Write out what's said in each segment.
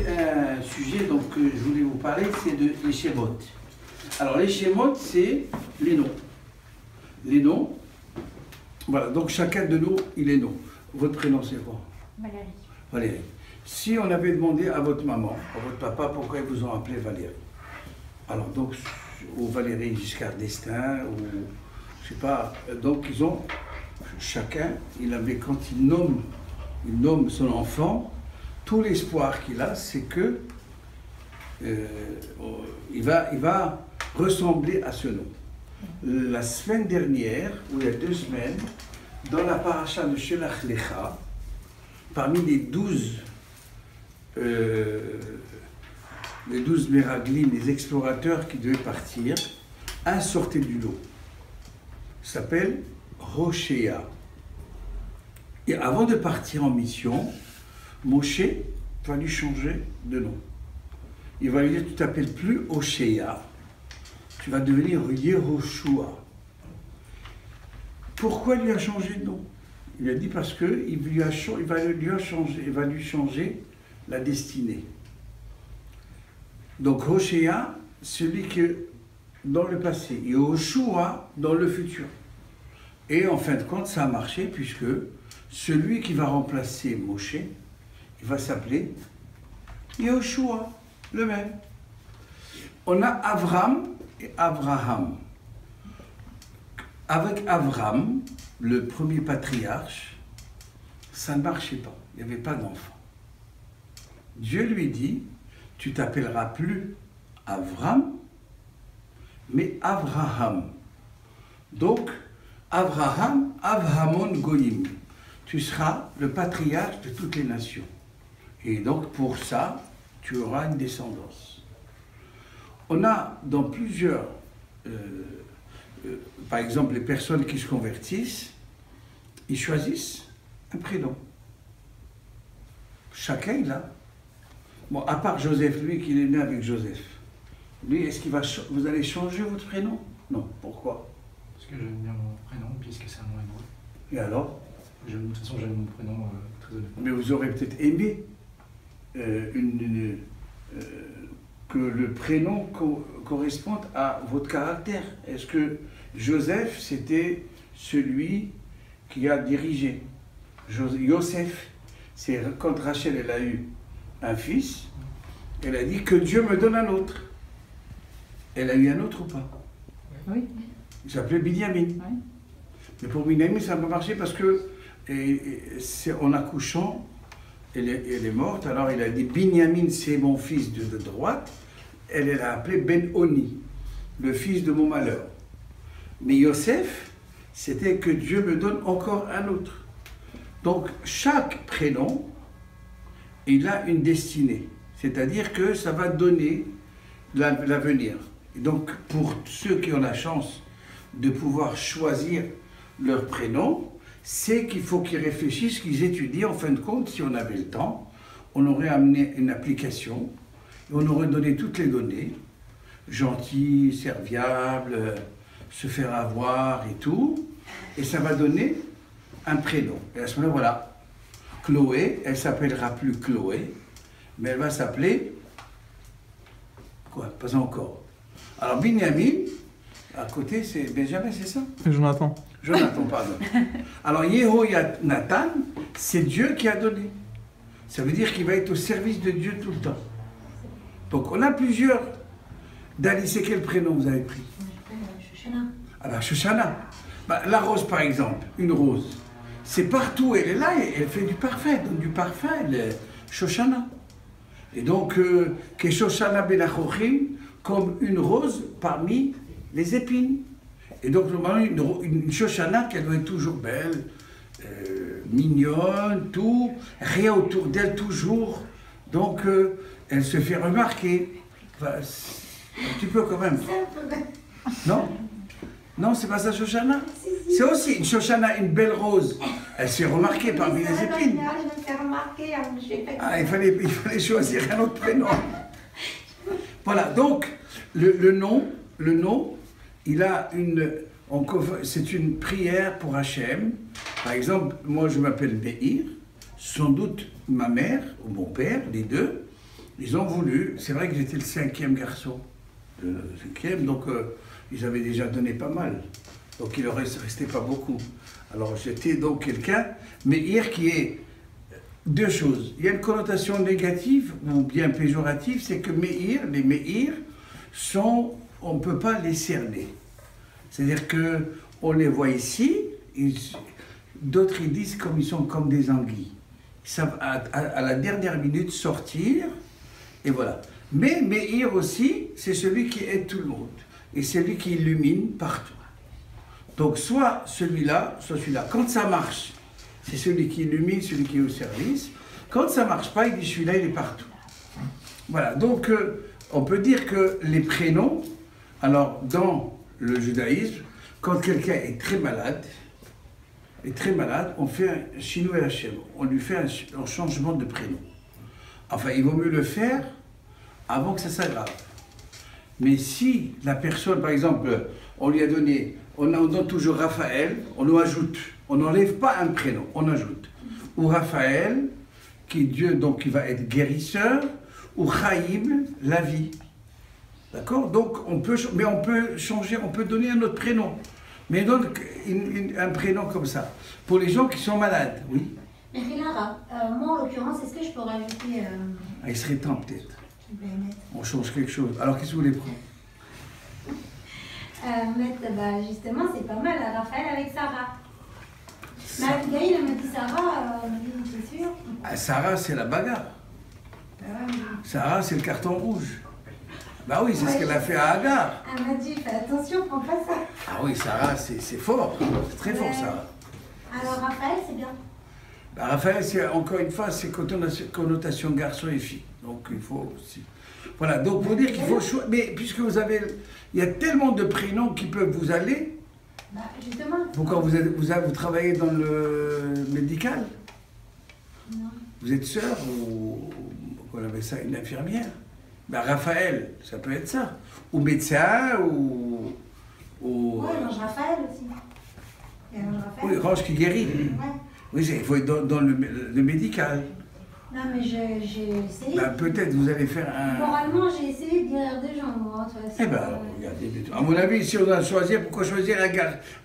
un sujet donc, que je voulais vous parler, c'est de les Shemot. Alors les Shemot, c'est les noms. Les noms, voilà, donc chacun de nous, il est nom. Votre prénom, c'est quoi? Valérie. Valérie. Si on avait demandé à votre maman, à votre papa, pourquoi ils vous ont appelé Valérie, alors donc, ou Valérie Giscard d'Estaing, ou je sais pas, donc ils ont, chacun, il avait, quand il nomme son enfant, tout l'espoir qu'il a, c'est que il va ressembler à ce nom. La semaine dernière, ou il y a 2 semaines, dans la paracha de Shelach Lecha, parmi les 12 Meraglim, les explorateurs qui devaient partir, un sortait du lot. Il s'appelle Hoshea. Et avant de partir en mission, Moshe va lui changer de nom. Il va lui dire, tu t'appelles plus Hoshea, tu vas devenir Yehoshua. Pourquoi il lui a changé de nom? Il a dit parce qu'il va lui changer la destinée. Donc Hoshea, celui qui est dans le passé, et Yehoshua dans le futur. Et en fin de compte, ça a marché puisque celui qui va remplacer Moshe, il va s'appeler Yehoshua, le même. On a Avram et Abraham. Avec Avram, le premier patriarche, ça ne marchait pas. Il n'y avait pas d'enfant. Dieu lui dit, tu t'appelleras plus Avram, mais Abraham. Donc, Abraham, Avhamon Goyim. Tu seras le patriarche de toutes les nations. Et donc, pour ça, tu auras une descendance. On a dans plusieurs... par exemple, les personnes qui se convertissent, ils choisissent un prénom. Chacun, il a. Bon, à part Joseph, lui, qui est né avec Joseph. Lui, est-ce qu'il va... Vous allez changer votre prénom? Non. Pourquoi? Parce que j'aime bien mon prénom, puisque c'est un nom hébreu. Et alors? De toute façon, j'aime mon prénom très honnêtement. Mais vous aurez peut-être aimé que le prénom corresponde à votre caractère. Est-ce que Joseph, c'était celui qui a dirigé? Yosef, c'est quand Rachel elle a eu un fils, elle a dit que Dieu me donne un autre. Elle a eu un autre ou pas? Oui. Il s'appelait Binyamin. Oui. Mais pour Binyamin, ça n'a pas marché parce que en accouchant, elle est morte. Alors il a dit Binyamin, c'est mon fils de droite. Elle l'a appelé Ben-Oni, le fils de mon malheur. Mais Yosef, c'était que Dieu me donne encore un autre. Donc chaque prénom, il a une destinée. C'est-à-dire que ça va donner l'avenir. Et donc pour ceux qui ont la chance de pouvoir choisir leur prénom, c'est qu'il faut qu'ils réfléchissent, qu'ils étudient. En fin de compte, si on avait le temps, on aurait amené une application, et on aurait donné toutes les données, gentil, serviable, se faire avoir et tout, et ça va donner un prénom. Et à ce moment-là, voilà, Chloé, elle s'appellera plus Chloé, mais elle va s'appeler, quoi, pas encore. Alors Binyamin, à côté, c'est Benjamin, c'est ça? Jonathan. Jonathan, pardon. Alors Yehoyathan, c'est Dieu qui a donné. Ça veut dire qu'il va être au service de Dieu tout le temps. Donc on a plusieurs. Dali, c'est quel prénom vous avez pris? Shoshana. Alors Shoshana. La rose par exemple, une rose. C'est partout, elle est là, elle fait du parfum, elle donne du parfum, elle est Shoshana. Et donc, que Shoshana Benachochim, comme une rose parmi les épines. Et donc, normalement, une Shoshana, qu'elle doit être toujours belle, mignonne, tout, rien autour d'elle toujours. Donc, elle se fait remarquer. Enfin, un petit peu quand même. Non? Non, c'est pas ça, Shoshana? C'est aussi une Shoshana, une belle rose. Elle s'est remarquée parmi les épines. Ah, il fallait choisir un autre prénom. Voilà, donc, le nom, il a c'est une prière pour Hachem. Par exemple, moi je m'appelle Meir, sans doute ma mère ou mon père, les deux, Ils ont voulu, c'est vrai que j'étais le 5e garçon, le 5e, donc ils avaient déjà donné pas mal. Donc il ne restait pas beaucoup. Alors j'étais donc quelqu'un, Meir, qui est deux choses. Il y a une connotation négative ou bien péjorative, c'est que les Meir sont, on ne peut pas les cerner. C'est-à-dire qu'on les voit ici, d'autres ils disent comme ils sont comme des anguilles. Ils savent à la dernière minute sortir, et voilà. Mais Meir aussi, c'est celui qui aide tout le monde. Et c'est lui qui illumine partout. Donc soit celui-là, soit celui-là. Quand ça marche, c'est celui qui illumine, celui qui est au service. Quand ça ne marche pas, il dit celui-là, il est partout. Voilà, donc on peut dire que les prénoms, alors dans le judaïsme, quand quelqu'un est très malade, on fait un Shinui Hashem, on lui fait un changement de prénom. Enfin, il vaut mieux le faire avant que ça s'aggrave. Mais si la personne, par exemple, on lui a donné, on donne toujours Raphaël, on nous ajoute, on n'enlève pas un prénom, on ajoute. Ou Raphaël, qui est Dieu, donc qui va être guérisseur, ou Chaim, la vie. D'accord? Donc, on peut changer, on peut donner un autre prénom. Mais donc, un prénom comme ça. Pour les gens qui sont malades, oui. Mais Lara, moi en l'occurrence, est-ce que je pourrais ajouter. Il serait temps peut-être. On change quelque chose. Alors, qu'est-ce que vous voulez prendre? Justement, c'est pas mal, Raphaël avec Sarah. Mais Abigail, elle m'a dit Sarah, c'est sûr. Sarah, c'est la bagarre. Sarah, c'est le carton rouge. Bah oui, c'est ce qu'elle a fait à Agar. Elle m'a dit, fais attention, prends pas ça. Ah oui, Sarah, c'est fort. C'est très fort, Sarah. Alors, Raphaël, c'est bien. Bah, Raphaël, c'est encore une fois, c'est connotation garçon et fille. Donc, il faut aussi. Voilà, donc pour dire qu'il faut choisir. Mais puisque vous avez. Il y a tellement de prénoms qui peuvent vous aller. Bah, justement. Pourquoi vous travaillez dans le médical? Non. Vous êtes sœur ou. On appelle ça une infirmière? Ben Raphaël, ça peut être ça. Ou médecin, ou... Oui, Ange Raphaël aussi. Il y a Ange Raphaël. Oui, Ange qui guérit. Ouais. Oui, il faut être dans le médical. Non, mais j'ai essayé. Ben, peut-être vous allez faire un... Moralement, j'ai essayé de guérir des gens, moi. Eh bien, regardez. À mon avis, si on doit choisir, pourquoi choisir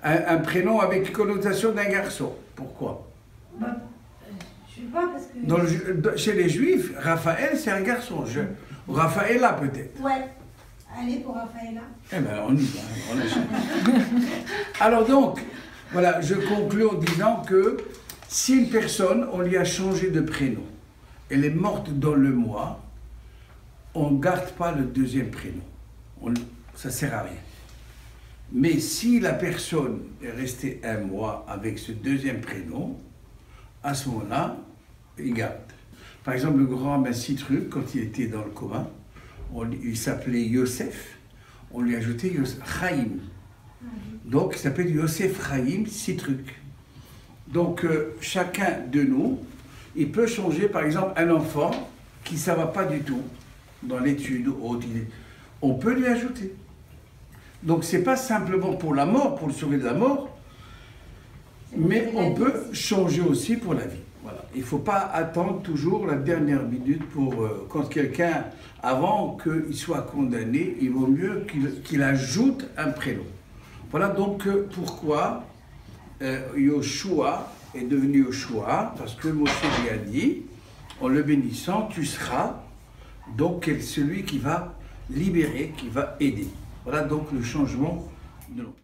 un prénom avec connotation d'un garçon? Pourquoi? Bah, je sais pas, parce que... Chez les Juifs, Raphaël, c'est un garçon. Raphaëlla, peut-être. Ouais. Allez, pour Raphaëlla. Eh bien, on y va, on achète. Alors donc, voilà, je conclue en disant que si une personne, on lui a changé de prénom, elle est morte dans le mois, on ne garde pas le deuxième prénom. Ça ne sert à rien. Mais si la personne est restée un mois avec ce deuxième prénom, à ce moment-là, il garde. Par exemple, le grand Citruc, quand il était dans le coma, il s'appelait Yosef, on lui a ajouté Chaim. Donc, il s'appelle Yosef Chaim Citruc. Donc, chacun de nous, il peut changer, par exemple, un enfant qui ne va pas du tout dans l'étude ou autre. On peut lui ajouter. Donc, ce n'est pas simplement pour la mort, pour le sauver de la mort, mais on peut changer aussi pour la vie. Voilà. Il ne faut pas attendre toujours la dernière minute pour quand quelqu'un, avant qu'il soit condamné, il vaut mieux qu'il ajoute un prénom. Voilà donc pourquoi Yoshua est devenu Yoshua, parce que Moshe lui a dit, en le bénissant, tu seras donc celui qui va libérer, qui va aider. Voilà donc le changement de nom.